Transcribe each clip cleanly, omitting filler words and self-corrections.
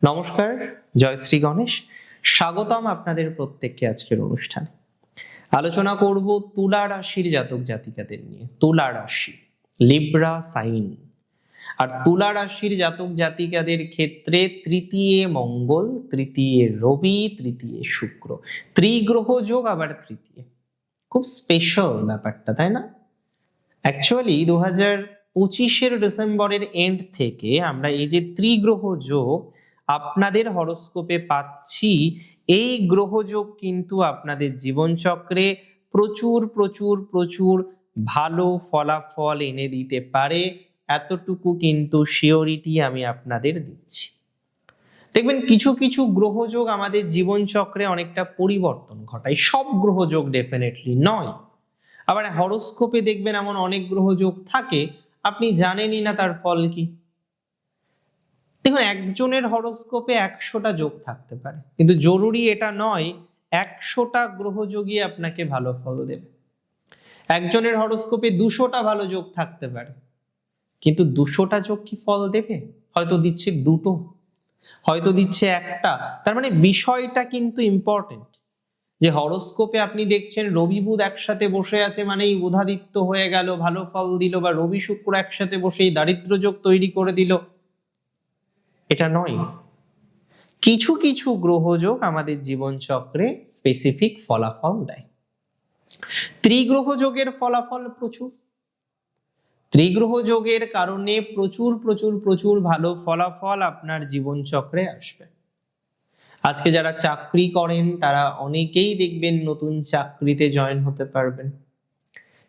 নমস্কার, জয় শ্রী গণেশ। স্বাগতম আপনাদের প্রত্যেককে আজকের অনুষ্ঠানে। আলোচনা করব তুলা রাশির জাতক জাতিকাদের নিয়ে। তুলা রাশি, লিব্রা সাইন। আর তুলা রাশির জাতক জাতিকাদের ক্ষেত্রে তৃতীয় মঙ্গল, তৃতীয় রবি, তৃতীয় শুক্র, ত্রিগ্রহ যোগ, আবার তৃতীয়। খুব স্পেশাল ব্যাপারটা, তাই না? অ্যাকচুয়ালি 2025-এর ডিসেম্বরের এন্ড থেকে আমরা এই যে ত্রিগ্রহ যোগ আপনাদের হরোস্কোপে পাচ্ছি, এই গ্রহযোগ কিন্তু আপনাদের জীবনচক্রে প্রচুর প্রচুর প্রচুর ভালো ফলাফল এনে দিতে পারে, এতটুকু কিন্তু শিওরিটি আমি আপনাদের দিচ্ছি। দেখবেন কিছু কিছু গ্রহযোগ আমাদের জীবনচক্রে অনেকটা পরিবর্তন ঘটায়, সব গ্রহযোগ ডেফিনেটলি নয়। আবার হরোস্কোপে দেখবেন এমন অনেক গ্রহযোগ থাকে আপনি জানেনই না তার ফল কি। দেখুন, একজনের হরোস্কোপে 100টা যোগ থাকতে পারে, কিন্তু জরুরি এটা নয় 100টা গ্রহযোগই আপনাকে ভালো ফল দেবে। একজনের হরোস্কোপে 200টা ভালো যোগ থাকতে পারে, কিন্তু 200টা যোগ কি ফল দেবে? হয়তো দিচ্ছে দুটো, হয়তো দিচ্ছে একটা। তার মানে বিষয়টা কিন্তু ইম্পর্টেন্ট যে হরোস্কোপে আপনি দেখছেন রবি বুধ একসাথে বসে আছে মানেই বুধাদিত্য হয়ে গেল, ভালো ফল দিল, বা রবি শুক্র একসাথে বসেই দারিদ্র যোগ তৈরি করে দিল, এটা নয়। কিছু কিছু গ্রহযোগ আমাদের জীবনচক্রে স্পেসিফিক ফলাফল দেয়। ত্রিগ্রহ যোগের ফলাফল প্রচুর। ত্রিগ্রহ যোগের কারণে প্রচুর প্রচুর প্রচুর ভালো ফলাফল আপনার জীবনচক্রে আসবে। আজকে যারা চাকরি করেন তারা অনেকেই দেখবেন নতুন চাকরিতে জয়েন হতে পারবেন,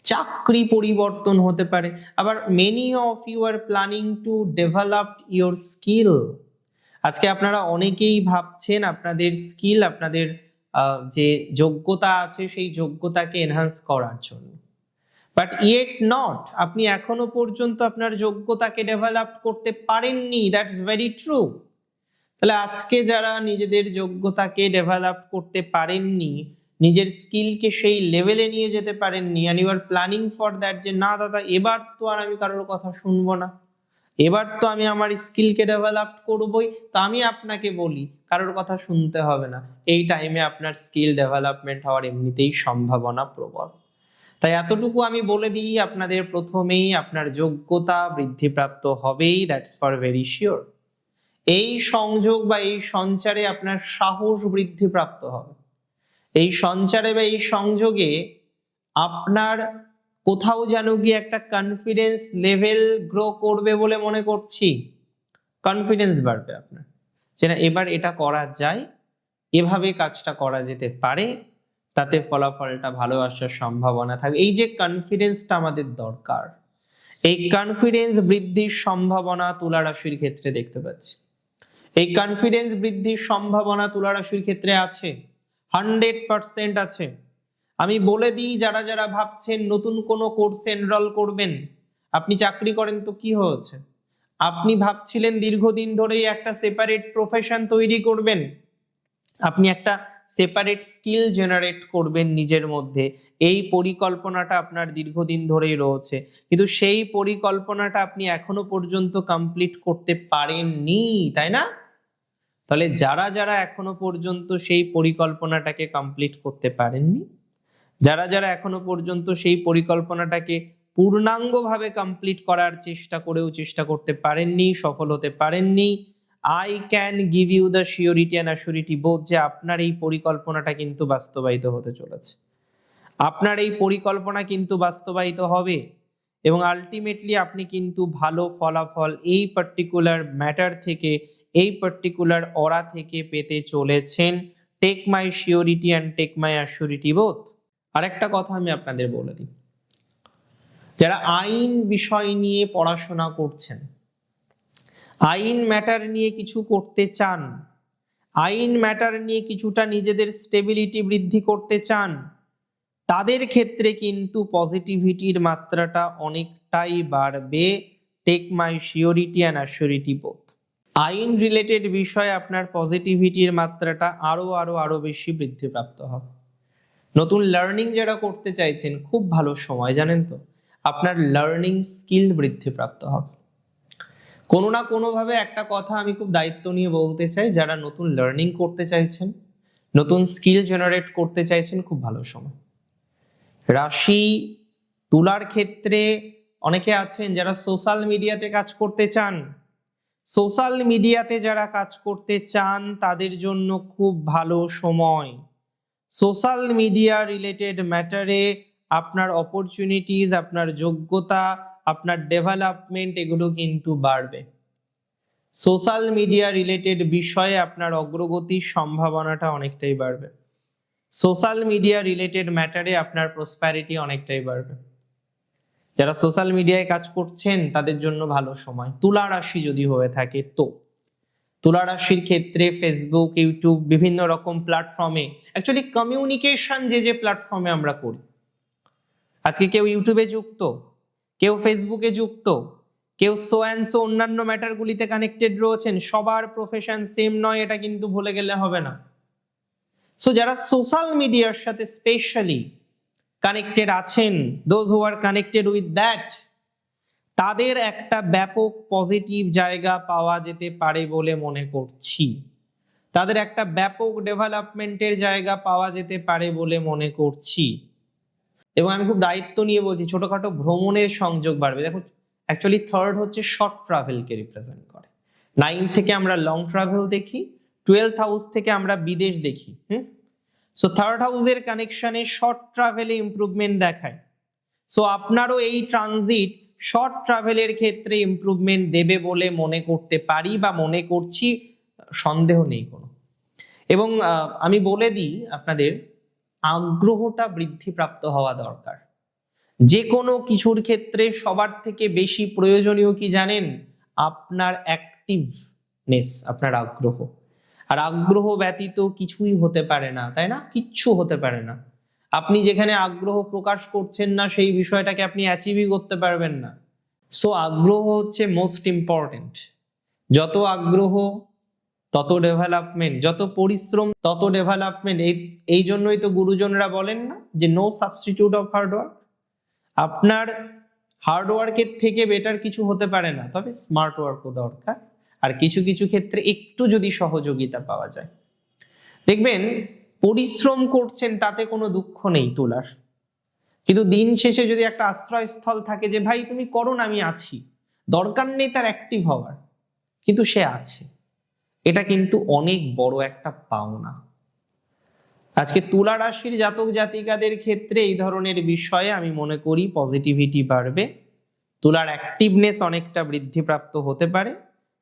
চাকরি পরিবর্তন হতে পারে। আবার many of you are planning to develop your skill. আজকে আপনারা অনেকেই ভাবছেন আপনাদের স্কিল, আপনাদের যে যোগ্যতা আছে সেই যোগ্যতাকে এনহান্স করার জন্য, বাট ইয়েট নট, আপনি এখনো পর্যন্ত আপনার যোগ্যতাকে ডেভেলপ করতে পারেননি। That's very true. তাহলে আজকে যারা নিজেদের যোগ্যতাকে ডেভেলপ করতে পারেননি, নিজের স্কিলকে সেই লেভেলে নিয়ে যেতে পারেননি, and you are planning for that, যে না দাদা এবার তো আর আমি কারোর কথা শুনবো না, এবার তো আমি আমার স্কিলকে ডেভেলপ করবই, তা আমি আপনাকে বলি কারোর কথা শুনতে হবে না। এই টাইমে আপনার স্কিল ডেভেলপমেন্ট হওয়ার এমনিতেই সম্ভাবনা প্রবল। তাই এতটুকু আমি বলে দিই আপনাদের প্রথমেই, আপনার যোগ্যতা বৃদ্ধিপ্রাপ্ত হবেই, দ্যাটস ফর ভেরি শিওর। এই সংযোগ বা এই সঞ্চারে আপনার সাহস বৃদ্ধিপ্রাপ্ত হবে। এই সঞ্চারে বা এই সংযোগে আপনার কোথাও যেন গিয়ে একটা কনফিডেন্স লেভেল গ্রো করবে বলে মনে করছি। কনফিডেন্স বাড়বে আপনার, যে না এবার এটা করা যায়, এভাবে কাজটা করা যেতে পারে, তাতে ফলাফলটা ভালো আসার সম্ভাবনা থাকবে। এই যে কনফিডেন্সটা আমাদের দরকার, এই কনফিডেন্স বৃদ্ধির সম্ভাবনা তুলা রাশির ক্ষেত্রে দেখতে পাচ্ছি। এই কনফিডেন্স বৃদ্ধির সম্ভাবনা তুলা রাশির ক্ষেত্রে আছে, 100% আছে। আমি বলে দিই, যারা যারা ভাবছেন নতুন কোনো কোর্সে এনরোল করবেন, আপনি চাকরি করেন তো কি হয়েছে, আপনি ভাবছিলেন দীর্ঘদিন ধরেই একটা সেপারেট প্রফেশন তৈরি করবেন, আপনি একটা সেপারেট স্কিল জেনারেট করবেন নিজের মধ্যে, এই পরিকল্পনাটা আপনার দীর্ঘদিন ধরেই রয়েছে, কিন্তু সেই পরিকল্পনাটা আপনি এখনো পর্যন্ত কমপ্লিট করতে পারেননি, তাই না? তাহলে যারা যারা এখনো পর্যন্ত সেই পরিকল্পনাটাকে কমপ্লিট করতে পারেননি, যারা যারা এখনো পর্যন্ত সেই পরিকল্পনাটাকে পূর্ণাঙ্গভাবে কমপ্লিট করার চেষ্টা করতে পারেননি, সফল হতে পারেননি, I can give you the surety and assurity both যে আপনার এই পরিকল্পনাটা কিন্তু বাস্তবায়িত হতে চলেছে। আপনার এই পরিকল্পনা কিন্তু বাস্তবায়িত হবে এবং আলটিমেটলি আপনি কিন্তু ভালো ফলাফল এই পার্টিকুলার ম্যাটার থেকে, এই পার্টিকুলার অরা থেকে পেতে চলেছেন। Take my surety and take my assurity both. আরেকটা কথা আমি আপনাদের বলে দিই, যারা আইন বিষয় নিয়ে পড়াশোনা করছেন, আইন ম্যাটার নিয়ে কিছু করতে চান, আইন ম্যাটার নিয়ে কিছুটা নিজেদের স্টেবিলিটি বৃদ্ধি করতে চান, তাদের ক্ষেত্রে কিন্তু পজিটিভিটির মাত্রাটা অনেকটাই বাড়বে। Take my surety and assurity both. আইন রিলেটেড বিষয়ে আপনার পজিটিভিটির মাত্রাটা আরো বেশি বৃদ্ধিপ্রাপ্ত হবে। নতুন লার্নিং যারা করতে চাইছেন, খুব ভালো সময়, জানেন তো, আপনার লার্নিং স্কিল বৃদ্ধিপ্রাপ্ত হবে। কোনো না কোনোভাবে একটা কথা আমি খুব দায়িত্ব নিয়ে বলতে চাই, যারা নতুন লার্নিং করতে চাইছেন, নতুন স্কিল জেনারেট করতে চাইছেন, খুব ভালো সময়। রাশি তুলার ক্ষেত্রে অনেকে আছেন যারা সোশ্যাল মিডিয়াতে কাজ করতে চান। সোশ্যাল মিডিয়াতে যারা কাজ করতে চান তাদের জন্য খুব ভালো সময়। সোশ্যাল মিডিয়া রিলেটেড ম্যাটারে আপনার অপরচুনিটিস, আপনার যোগ্যতা, আপনার ডেভেলপমেন্ট এগুলো কিন্তু বাড়বে। সোশ্যাল মিডিয়া রিলেটেড বিষয়ে আপনার অগ্রগতির সম্ভাবনাটা অনেকটাই বাড়বে। সোশ্যাল মিডিয়া রিলেটেড ম্যাটারে আপনার প্রসপ্যারিটি অনেকটাই বাড়বে। যারা সোশ্যাল মিডিয়ায় কাজ করছেন তাদের জন্য ভালো সময়। তুলা রাশি যদি হয়ে থাকে তো তুলা রাশির ক্ষেত্রে ফেসবুক, ইউটিউব, বিভিন্ন রকম প্ল্যাটফর্মে, অ্যাকচুয়ালি কমিউনিকেশন যে প্ল্যাটফর্মে আমরা করি, আজকে কেউ ইউটিউবে যুক্ত, কেউ ফেসবুকে যুক্ত, কেউ সো অ্যান্ড সো অন্যান্য ম্যাটারগুলিতে কানেক্টেড রয়েছেন। সবার প্রফেশন সেম নয়, এটা কিন্তু ভুলে গেলে হবে না। সো যারা সোশ্যাল মিডিয়ার সাথে স্পেশালি কানেক্টেড আছেন, those who are connected with that, তাদের একটা ব্যাপক পজিটিভ জায়গা পাওয়া যেতে পারে বলে মনে করছি। তাদের একটা ব্যাপক ডেভেলপমেন্টের জায়গা পাওয়া যেতে পারে বলে মনে করছি। এবং আমি খুব দায়িত্ব নিয়ে বলছি, ছোটখাটো ভ্রমণের সংযোগ বাড়বে। দেখো, অ্যাকচুয়ালি থার্ড হচ্ছে শর্ট ট্রাভেলকে রিপ্রেজেন্ট করে। 9 থেকে আমরা লং ট্রাভেল দেখি, 12th হাউস থেকে আমরা বিদেশ দেখি। সো থার্ড হাউসের কানেকশনে শর্ট ট্রাভেলে ইমপ্রুভমেন্ট দেখায়। সো আপনারও এই ট্রানজিট শর্ট ট্রাভেলের ক্ষেত্রে ইমপ্রুভমেন্ট দেবে বলে মনে করতে পারি বা মনে করছি, সন্দেহ নেই কোনো। এবং আমি বলে দিই আপনাদের, আগ্রহটা বৃদ্ধিপ্রাপ্ত হওয়া দরকার। যে কোনো কিছুর ক্ষেত্রে সবার থেকে বেশি প্রয়োজনীয় কি জানেন? আপনার অ্যাক্টিভনেস, আপনার আগ্রহ। আর আগ্রহ ব্যতীত কিছুই হতে পারে না, তাই না? কিচ্ছু হতে পারে না। আপনি যেখানে আগ্রহ প্রকাশ করছেন না সেই বিষয়টাকে আপনি অ্যাচিভই করতে পারবেন না। সো আগ্রহ হচ্ছে মোস্ট ইম্পর্টেন্ট। যত আগ্রহ তত ডেভেলপমেন্ট, যত পরিশ্রম তত ডেভেলপমেন্ট। এই জন্যই তো গুরুজনরা বলেন না যে নো সাবস্টিটিউট অফ হার্ডওয়ার্ক। আপনার হার্ডওয়ার্কের থেকে বেটার কিছু হতে পারে না, তবে স্মার্ট ওয়ার্কও দরকার। আর কিছু কিছু ক্ষেত্রে একটু যদি সহযোগিতা পাওয়া যায়, দেখবেন পরিশ্রম করছেন তাতে কোনো দুঃখ নেই তুলার, কিন্তু দিন শেষে যদি একটা আশ্রয়স্থল থাকে যে ভাই তুমি করো না, আমি আছি, দরকার নেই তার অ্যাক্টিভ হওয়ার, কিন্তু সে আছে, এটা কিন্তু অনেক বড় একটা পাওনা। আজকে তুলা রাশির জাতক জাতিকাদের ক্ষেত্রে এই ধরনের বিষয়ে আমি মনে করি পজিটিভিটি বাড়বে। তুলার অ্যাক্টিভনেস অনেকটা বৃদ্ধিপ্রাপ্ত হতে পারে।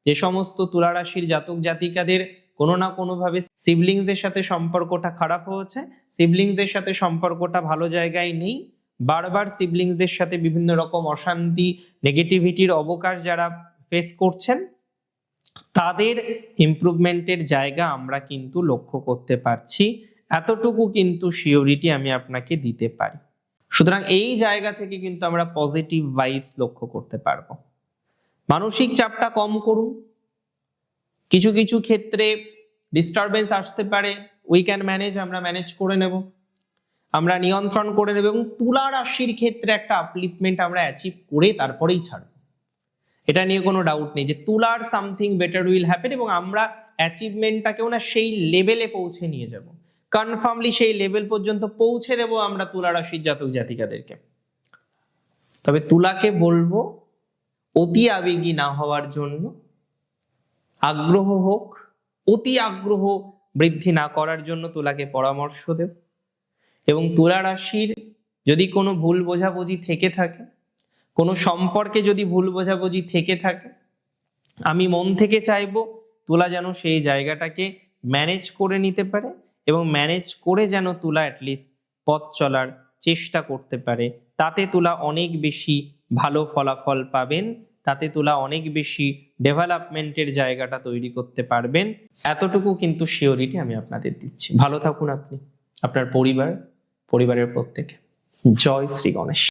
যে সমস্ত তুলা রাশির জাতক জাতিকাদের কোনো না কোনোভাবে সিবলিংসদের সাথে সম্পর্কটা খারাপ হয়েছে, সিবলিংসদের সাথে সম্পর্কটা ভালো জায়গায় নেই, বারবার সিবলিংসদের সাথে বিভিন্ন রকম অশান্তি, নেগেটিভিটির অবকাশ যারা ফেস করছেন, তাদের ইমপ্রুভমেন্টের জায়গা আমরা কিন্তু লক্ষ্য করতে পারছি। এতটুকু কিন্তু সিওরিটি আমি আপনাকে দিতে পারি। সুতরাং এই জায়গা থেকে কিন্তু আমরা পজিটিভ ভাইবস লক্ষ্য করতে পারবো। মানসিক চাপটা কম করুন। কিছু কিছু ক্ষেত্রে ডিস্টারবেন্স আসতে পারে, উই ক্যান ম্যানেজ, আমরা ম্যানেজ করে নেব, আমরা নিয়ন্ত্রণ করে নেব। এবং তুলা রাশির ক্ষেত্রে একটা আপলিফমেন্ট আমরা অ্যাচিভ করে তারপরেই ছাড়ব। এটা নিয়ে কোনো ডাউট নেই যে তুলার সামথিং বেটার উইল হ্যাপেন, এবং আমরা অ্যাচিভমেন্টটাকেও না সেই লেভেলে পৌঁছে নিয়ে যাব, কনফার্মলি সেই লেভেল পর্যন্ত পৌঁছে দেব আমরা তুলা রাশির জাতক জাতিকাদেরকে। তবে তুলাকে বলবো অতি আবেগী না হওয়ার জন্য, আগ্রহ হোক, অতি আগ্রহ বৃদ্ধি না করার জন্য তুলাকে পরামর্শ দেব। এবং তুলা রাশির যদি কোনো ভুল বোঝাবুঝি থেকে থাকে, কোনো সম্পর্কে যদি ভুল বোঝাবুঝি থেকে থাকে, আমি মন থেকে চাইবো তুলা যেন সেই জায়গাটাকে ম্যানেজ করে নিতে পারে, এবং ম্যানেজ করে যেন তুলা অ্যাটলিস্ট পথ চলার চেষ্টা করতে পারে। তাতে তুলা অনেক বেশি ভালো ফলাফল পাবেন, তাতে তুলা অনেক বেশি ডেভেলপমেন্টের জায়গাটা তৈরি করতে পারবেন। এতটুকু কিন্তু সিওরিটি আমি আপনাদের দিচ্ছি। ভালো থাকুন আপনি, আপনার পরিবার, পরিবারের প্রত্যেকে। জয় শ্রী গণেশ।